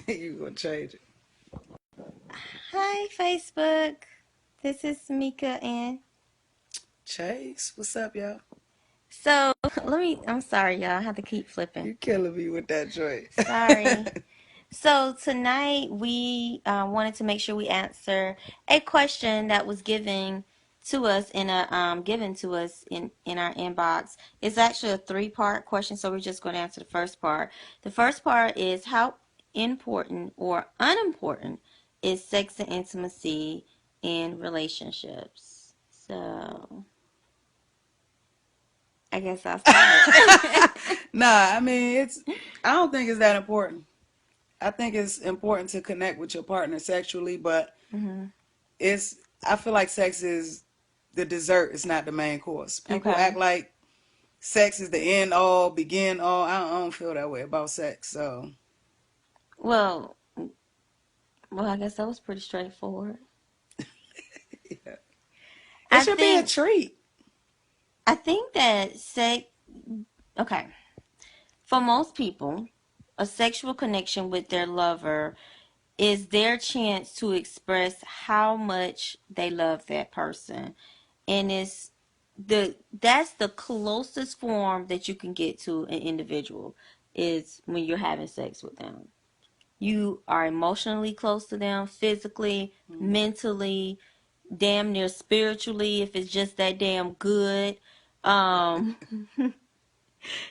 You gonna change it. Hi, Facebook. This is Mika and Chase, what's up, y'all? so I'm sorry, y'all. I have to keep flipping. You killing me with that joint. Sorry. So tonight we wanted to make sure we answer a question that was given to us in our inbox. It's actually a three-part question, so we're just going to answer the first part. The first part is how important or unimportant is sex and intimacy in relationships? So I guess I'll start. Nah, I mean it's. I don't think it's that important. I think it's important to connect with your partner sexually, but hmm it's. I feel like sex is the dessert. It's not the main course. People Okay. act like sex is the end all, begin all. I don't feel that way about sex. So Well, well, I guess that was pretty straightforward. yeah. It I should be a think treat. I think that sex okay. For most people, a sexual connection with their lover is their chance to express how much they love that person. And that's the closest form that you can get to an individual is when you're having sex with them. You are emotionally close to them, physically, Mm. mentally, damn near spiritually if it's just that damn good. Um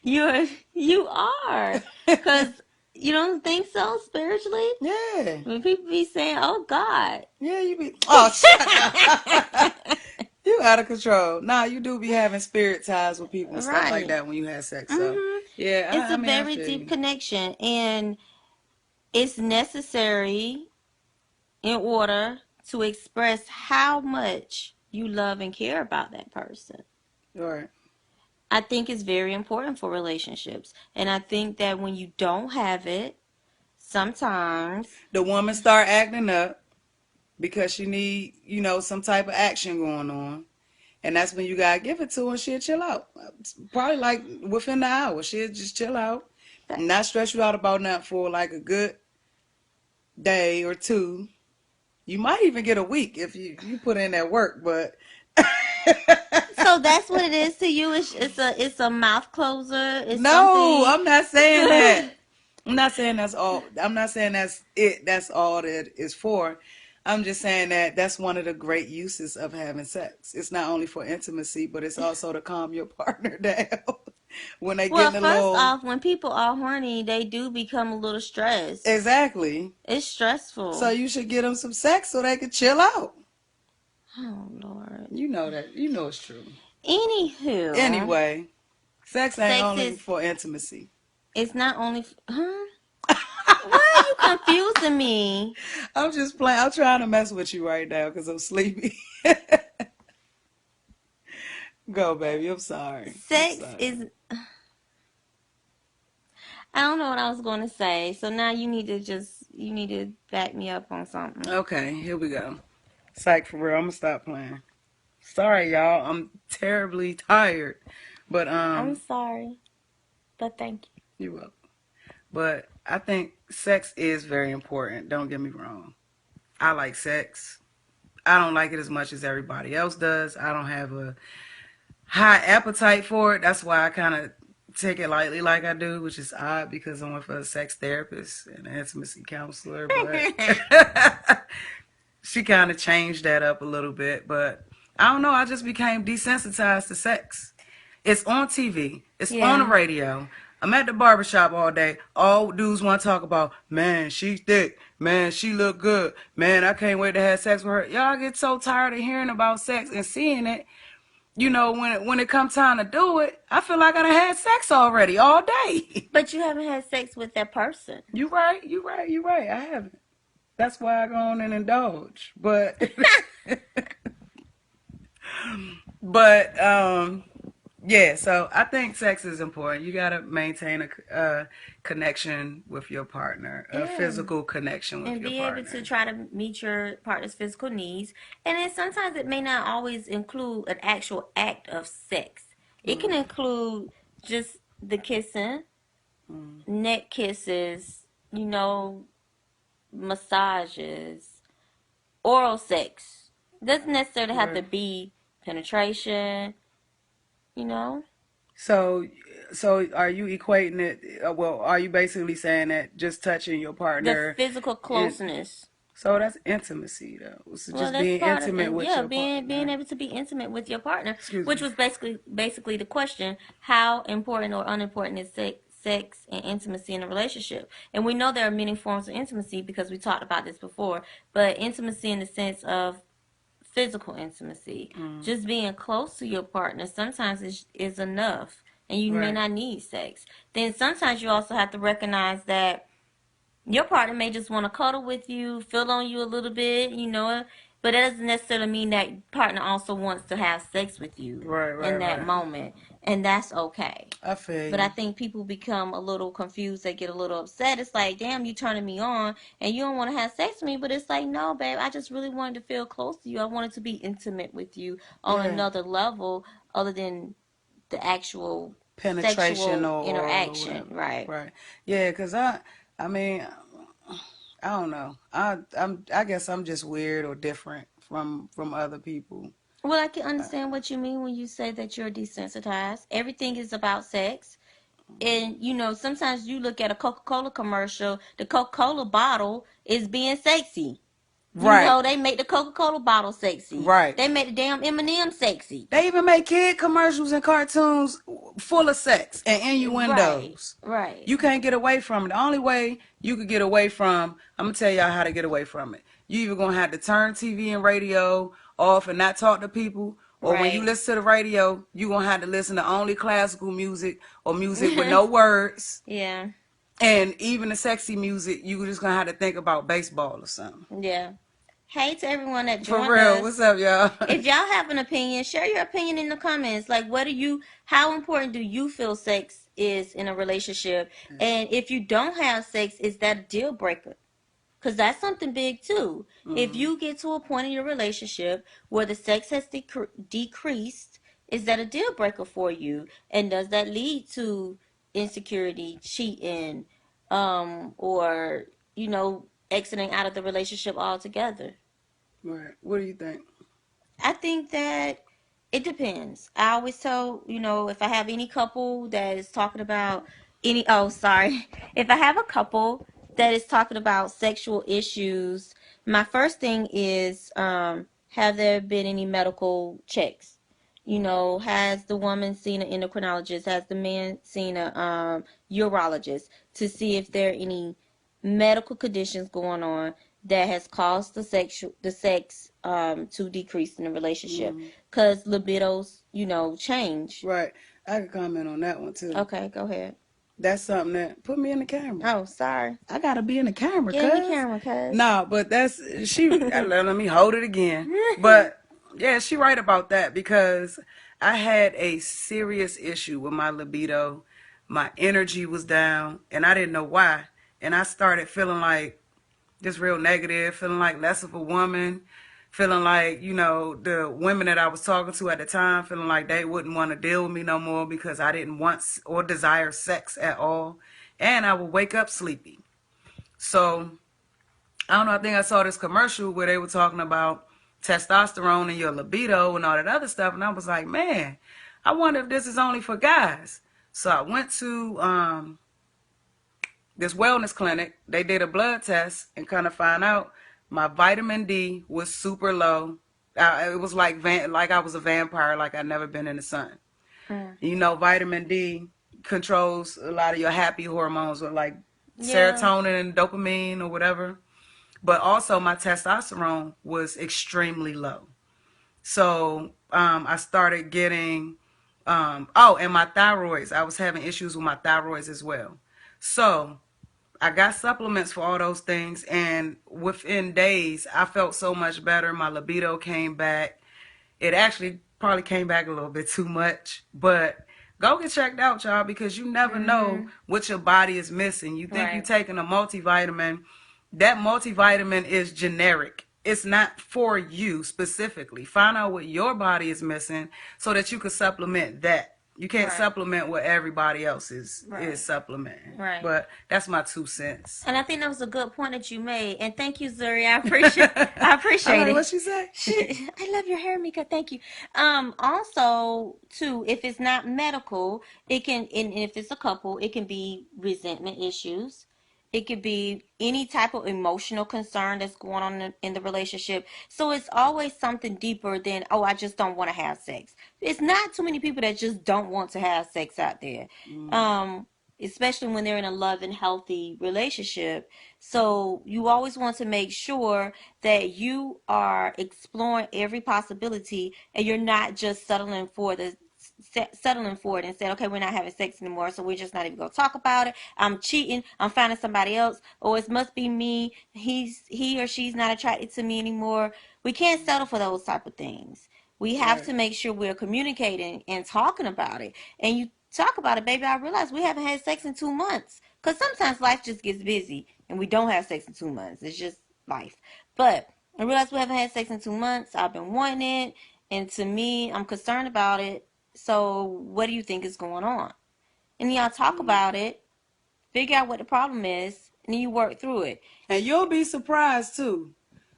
you are cuz you don't think so spiritually? Yeah, When people be saying, "Oh God." yeah. You be. Oh, shut up. You out of control. Nah, you do be having spirit ties with people and stuff like Right. that when you have sex. So, Mhm. yeah, It's I a mean, I very feel deep you. connection and it's necessary in order to express how much you love and care about that person. All right. I think it's very important for relationships. And I think that when you don't have it, sometimes, The woman start acting up because she need, some type of action going on. And that's when you gotta give it to her and she'll chill out. Probably like within the hour. She'll just chill out. that, Not stress you out about nothing for like a good day or two. You might even get a week if you put in that work, but so that's what it is to you. It's a mouth closer. It's no, something I'm not saying that. to. I'm not saying that's all. I'm not saying that's it. That's all that is for. I'm just saying that that's one of the great uses of having sex. It's not only for intimacy, but it's also to calm your partner down when they Well, getting a first little. off, when people are horny, they do become a little stressed. Exactly. It's So stressful. you should get them some sex so they can chill out. Oh Lord. You know that. You know it's true. Anywho, Anyway, sex ain't sex only is for intimacy. it's not only huh? Why are you confusing me? I'm just playing. I'm trying to mess with you right now because I'm sleepy. Go, baby. I'm sorry. I'm Sex sorry. is I don't know what I was going to say. So now you need to back me up on something. Okay, here we go. Psych for real. I'm gonna stop playing. Sorry, y'all. I'm terribly tired, but I'm sorry, but thank you. you will. But I think sex is very important. Don't get me wrong. I like sex. I don't like it as much as everybody else does. I don't have a high appetite for it. That's why I kind of take it lightly like I do, which is odd because I went for a sex therapist and an intimacy counselor, but she kind of changed that up a little bit. But I don't know. I just became desensitized to sex. It's on TV. It's on the Yeah. radio. I'm at the barbershop all day. All dudes want to talk about, man, she thick. Man, she look good. Man, I can't wait to have sex with her. Y'all get so tired of hearing about sex and seeing it. When it comes time to do it, I feel like I done had sex already all day. But you haven't had sex with that person. You right, you right, you right. I haven't. That's why I go on and indulge. But but yeah, so I think sex is important. You gotta maintain a connection with your partner, a Yeah. physical connection with And your be able to partner. try to meet your partner's physical needs. And then sometimes it may not always include an actual act of sex. It can Right. include just the kissing, Mm. neck kisses, you know, massages, oral sex. Doesn't necessarily have to Right. be penetration, you know? So, so are you equating it? Well, are you basically saying that just touching your The partner, physical and closeness. so that's intimacy, though. So Well, just that's being part of, intimate and with yeah, your being partner. able to be intimate with your partner, Excuse which me. was basically the question: how important or unimportant is sex and intimacy in a relationship? And we know there are many forms of intimacy because we talked about this before. But intimacy in the sense of physical intimacy, Mm, just being close to your partner, sometimes is enough, and you may right. not need sex. Then sometimes you also have to recognize that your partner may just want to cuddle with you, feel on you a little bit, but that doesn't necessarily mean that partner also wants to have sex with you Right. in Right. that Right. moment, and that's okay. I feel But I you. think people become a little confused. They get a little upset. It's like, damn, you turning me on, and you don't want to have sex with me. But it's like, no, babe, I just really wanted to feel close to you. I wanted to be intimate with you on Yeah. another level, other than the actual Penetration sexual or oral or interaction, whatever. right? Right. Yeah. Cause I mean, I don't know. I guess I'm just weird or different from other people. Well, I can Uh, understand what you mean when you say that you're desensitized. Everything is about sex. And, sometimes you look at a Coca Cola commercial, the Coca Cola bottle is being sexy. right. They make the Coca Cola bottle sexy. Right. They make the damn M&M sexy. They even make kid commercials and cartoons full of sex and Right, innuendos. right, You can't get away from it. The only way you could get away from, I'm gonna tell y'all how to get away from it. You either gonna have to turn TV and radio off and not talk to people, or when you right. listen to the radio, you gonna have to listen to only classical music or music with no words. Yeah, And even the sexy music, you just gonna have to think about baseball or something. yeah. Hey to everyone that For joined real, what's us. up, y'all? If y'all have an opinion, share your opinion in the comments. Like, how important do you feel sex is in a relationship? And if you don't have sex, is that a deal breaker? Because that's something big too. If Mm, you get to a point in your relationship where the sex has decreased, is that a deal breaker for you? And does that lead to insecurity, cheating, or, exiting out of the relationship altogether? right. What do you think? I think that it depends. I always tell, if I have any couple that is talking about oh, sorry. If I have a couple that is talking about sexual issues, my first thing is, have there been any medical checks? Has the woman seen an endocrinologist? Has the man seen a urologist to see if there are any medical conditions going on that has caused the sex to decrease in the relationship? Mm, Because libidos, change. right. I could comment on that one too. Okay, go ahead. That's something that put me in the camera. Oh, sorry. I gotta be in the camera, Get in the cuz. camera, cuz. No, but that's let me hold it again. But yeah, she right about that because I had a serious issue with my libido. My energy was down and I didn't know why. And I started feeling like just real negative, feeling like less of a woman, feeling like, the women that I was talking to at the time, feeling like they wouldn't want to deal with me no more because I didn't want or desire sex at all. And I would wake up sleepy. So I don't know, I think I saw this commercial where they were talking about testosterone and your libido and all that other stuff. And I was like, man, I wonder if this is only for guys. So I went to this wellness clinic. They did a blood test and kind of found out my vitamin D was super low. It was like I was a vampire, like I'd never been in the sun. Mm. Vitamin D controls a lot of your happy hormones, or like Yeah. serotonin and dopamine or whatever. But also my testosterone was extremely low. So I started getting, and my thyroids. I was having issues with my thyroids as well. So I got supplements for all those things, and within days, I felt so much better. My libido came back. It actually probably came back a little bit too much, but go get checked out, y'all, because you never know Mhm. what your body is missing. You think you're Right. taking a multivitamin. That multivitamin is generic. It's not for you specifically. Find out what your body is missing so that you can supplement that. You can't Right. supplement what everybody else is Right. supplementing. Right. But that's my 2 cents. And I think that was a good point that you made. And thank you, Zuri. I appreciate I I'm appreciate like, it. what she say? I love your hair, Mika. Thank you. Also, too, if it's not medical, it can, and if it's a couple, it can be resentment issues. It could be any type of emotional concern that's going on in the relationship. So it's always something deeper than, oh, I just don't want to have sex. It's not too many people that just don't want to have sex out there. Mm, Um, Especially when they're in a love and healthy relationship. So you always want to make sure that you are exploring every possibility and you're not just settling for it and said, okay, we're not having sex anymore, so we're just not even gonna talk about it. I'm cheating. I'm finding somebody else. Or it must be me. He or she's not attracted to me anymore. We can't settle for those type of things. We have right. to make sure we're communicating and talking about it. And you talk about it, baby. I realize we haven't had sex in 2 months. Because sometimes life just gets busy and we don't have sex in 2 months. It's just life. But I realize we haven't had sex in 2 months. I've been wanting it. And to me, I'm concerned about it. So what do you think is going on? And y'all talk Mm. about it, figure out what the problem is, and then you work through it. And you'll be surprised too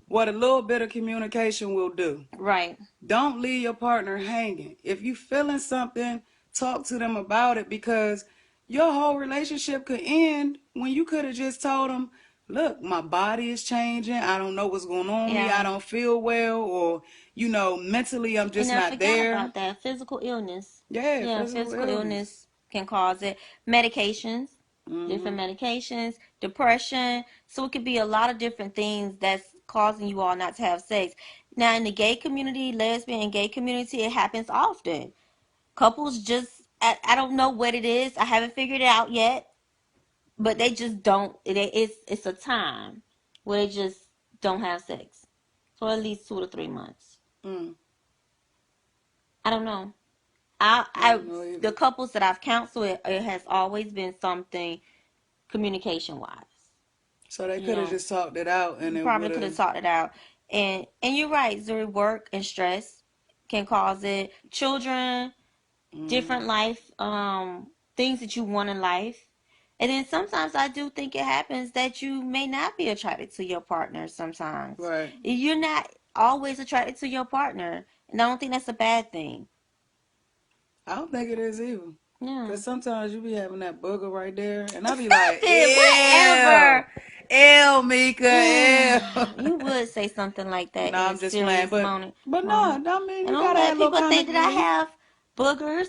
what a little bit of communication will do. Right. Don't leave your partner hanging. If you feeling something, talk to them about it, because your whole relationship could end when you could have just told them, look, my body is changing. I don't know what's going on with me. I Yeah. don't feel well, or, mentally I'm And just I not forgot there. about that. Physical illness. Yeah, Yeah, physical physical illness. illness can cause it. Medications, different Mm-hmm. medications, depression. So it could be a lot of different things that's causing you all not to have sex. Now, in the gay community, lesbian and gay community, it happens often. Couples just, I don't know what it is. I haven't figured it out yet, but they just don't. It's a time where they just don't have sex for at least 2 to 3 months. Mm. I don't know. I I don't know the either. couples that I've counseled, it has always been something communication wise. So they You could have know, just talked it out and you it probably would could have have. talked it out. And you're right, Zuri, work and stress can cause it. Children, Mm-hmm. different life things that you want in life. And then sometimes I do think it happens that you may not be attracted to your partner sometimes. Right. You're not always attracted to your partner. And I don't think that's a bad thing. I don't think it is either. Yeah. Cause sometimes you be having that booger right there, and I be Stop like, it. ew, Whatever. ew, Mika, ew. You would say something like that No, in a I'm just playing, serious but moment. but no, Moment. I mean And you don't gotta let have a little people think comic that I relief. have boogers.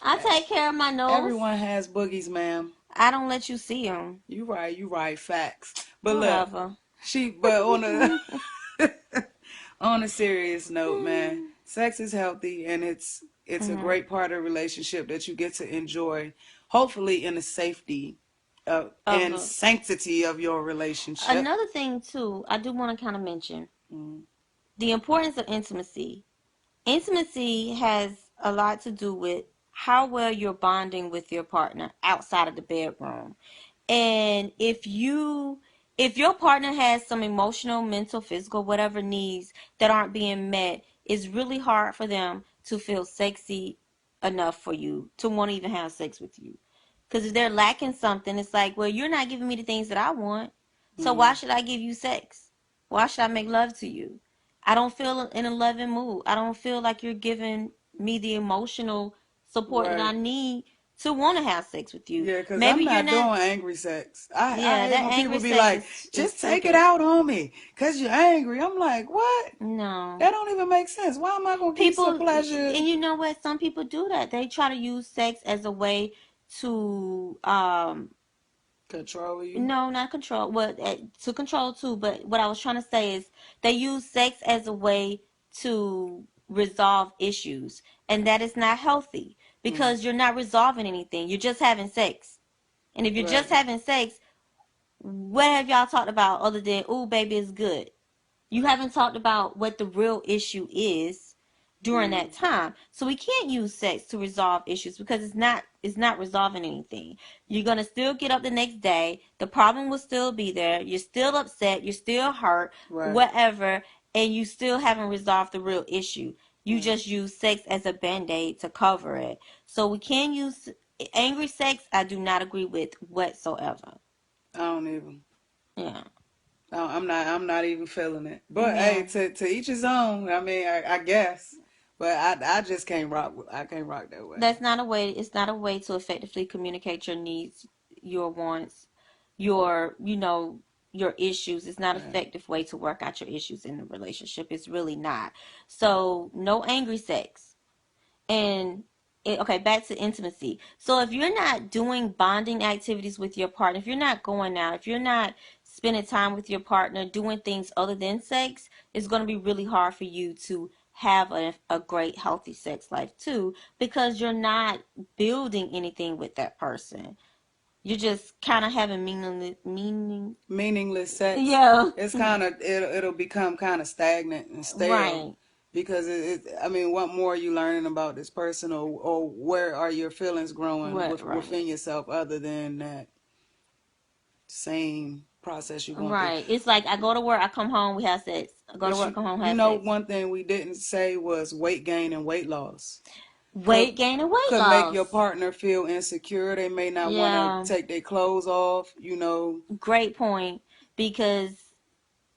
I take care of my nose. Everyone has boogies, ma'am. I don't let you see them. You right, facts. But look, Whatever. but on a on a serious note, man, sex is healthy and it's a Mhm. great part of a relationship that you get to enjoy, hopefully in the safety Of and a, sanctity of your relationship. Another thing too, I do want to kind of mention Mm, the importance of intimacy. Intimacy has a lot to do with how well you're bonding with your partner outside of the bedroom. And if your partner has some emotional, mental, physical, whatever needs that aren't being met, it's really hard for them to feel sexy enough for you to want to even have sex with you. Because if they're lacking something, it's like, well, you're not giving me the things that I want. So why mm, should I give you sex? Why should I make love to you? I don't feel in a loving mood. I don't feel like you're giving me the emotional support that I right. need to want to have sex with you. Yeah, because I'm Maybe you're not not. doing angry sex. I Yeah, hate that when angry people be sex like, is just take it stupid. out on me because you're angry. I'm like, what? No. That don't even make sense. Why am I going to give you some People, pleasure? and you know what? Some people do that. They try to use sex as a way to Control you? no, not control. Well, to control too. But what I was trying to say is they use sex as a way to resolve issues, and that is not healthy Mm, because you're not resolving anything. You're just having sex, and if you're just right, having sex, what have y'all talked about other than "ooh, baby, it's good"? You haven't talked about what the real issue is during mm, that time. So we can't use sex to resolve issues because it's not resolving anything. You're going to still get up the next day. The problem will still be there. You're still upset, you're still hurt, right. whatever, and you still haven't resolved the real issue. You just use sex as a band-aid to cover it. So we can use angry sex. I do not agree with whatsoever. I don't even. Yeah. I'm not even feeling it. But hey, Yeah. to each his own. I mean, I guess. But I just can't rock. I can't rock that way. That's not a way. It's not a way to effectively communicate your needs, your wants, your issues. It's not an Right. effective way to work out your issues in the relationship. It's really not. So no angry sex. And okay, back to intimacy. So if you're not doing bonding activities with your partner, if you're not going out, if you're not spending time with your partner, doing things other than sex, it's going to be really hard for you to have a great healthy sex life too, because you're not building anything with that person. You're just kind of having Meaningless sex. yeah. It's kind of it'll become kind of stagnant and stale Right. because I mean, what more are you learning about this person, or where are your feelings growing Right. within yourself other than that same process you going through? Right. It's like I go to work, I come home, we have sex. I go to But work, come home, you have know, sex. one thing we didn't say was weight gain and weight loss could Weight gain and weight could make your loss. partner feel insecure. They may not want to Yeah, take their clothes off. You know, great point. Because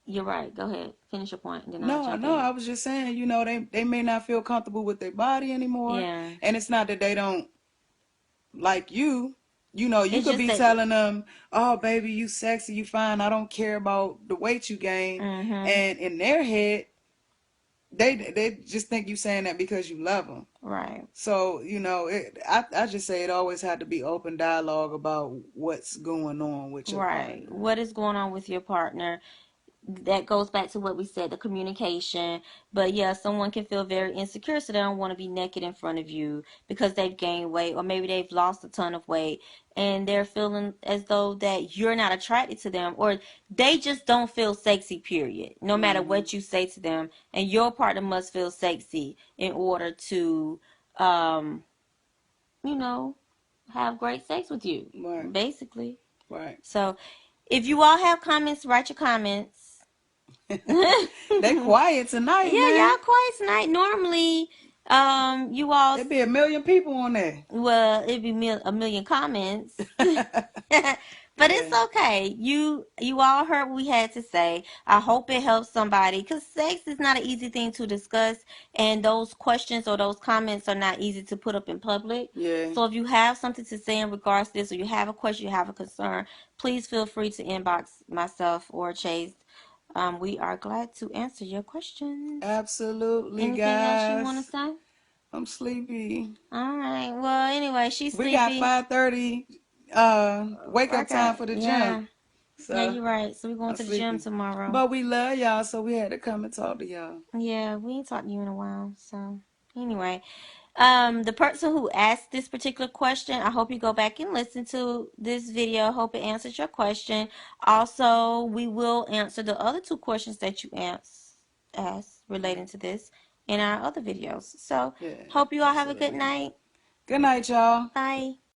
you're right. Go ahead, finish your point, and then I'll no, jump no. in. I was just saying, you know, they may not feel comfortable with their body anymore, Yeah, and it's not that they don't like you. You know, you it's could just be that. telling them, "Oh, baby, you sexy, you fine. I don't care about the weight you gain," Mm-hmm. and in their head, they just think you saying that because you love them. Right. So, you know, I just say it always had to be open dialogue about what's going on with your Right. partner. What is going on with your partner? That goes back to what we said, the communication. But yeah, someone can feel very insecure, so they don't want to be naked in front of you because they've gained weight, or maybe they've lost a ton of weight, and they're feeling as though that you're not attracted to them, or they just don't feel sexy, period, no matter Mm-hmm. what you say to them. And your partner must feel sexy in order to um you know have great sex with you, Right, basically. right. So if you all have comments, write your comments. They Yeah, quiet tonight, man. y'all quiet tonight. Normally, you all, There be a million people on there. well, it'd be a million comments. But it's Yeah, okay. You all heard what we had to say. I hope it helps somebody, because sex is not an easy thing to discuss, and those questions or those comments are not easy to put up in public. yeah, So if you have something to say in regards to this, or you have a question, you have a concern, please feel free to inbox myself or Chase. We are glad to answer your questions. absolutely, Anything else you want to guys. say? I'm sleepy. All right. Well, anyway, she's We got sleepy. 5:30 wake up time Workout. for the gym. Yeah. Yeah, So you're right. So we're going I'm to the gym sleepy. tomorrow. But we love y'all, so we had to come and talk to y'all. Yeah, we ain't talked to you in a while. So anyway, the person who asked this particular question, I hope you go back and listen to this video. I hope it answers your question. Also, we will answer the other two questions that you asked relating to this in our other videos. So Yeah, hope you all have a good absolutely. night. Good night, y'all. Bye.